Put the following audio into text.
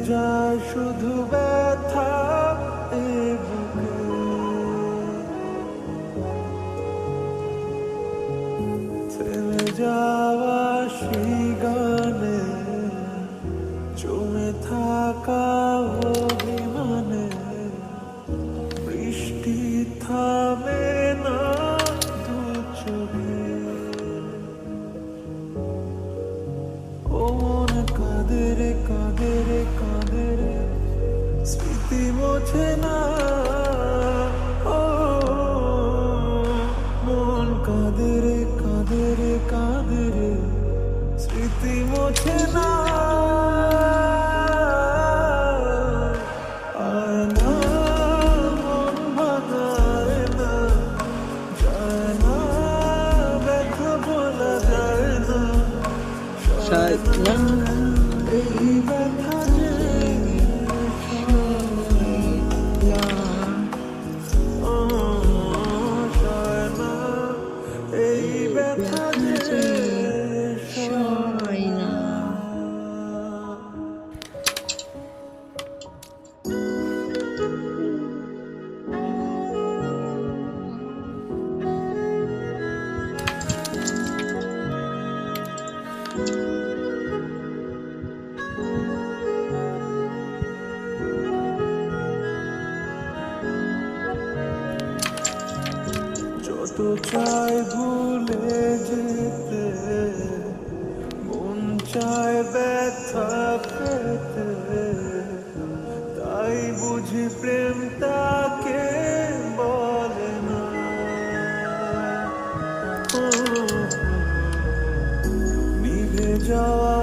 যায় শুধু ব্যথা এ বুকে, থেমে যাওয়া সেই গানে জমে থাকা অভিমানে বৃষ্টি থামে না দু চোখে। ও মন কাঁদে রে কাঁদে রে কাঁদে রে, স্মৃতি মোছে না। ও মন কাঁদে রে কাঁদে রে কাঁদে রে, স্মৃতি মোছে না। আয় না মন ভাঙায় না, যায় না ব্যথা বলা যায় না, সয় না এই ব্যথা যে ও সয় না এই ব্যথা যে সয় না। যত চাই ভুলে যেতে, মন চায় ব্যথা পেতে, তাই বুঝি প্রেম তাকে বলে না। ও নিভে যাওয়া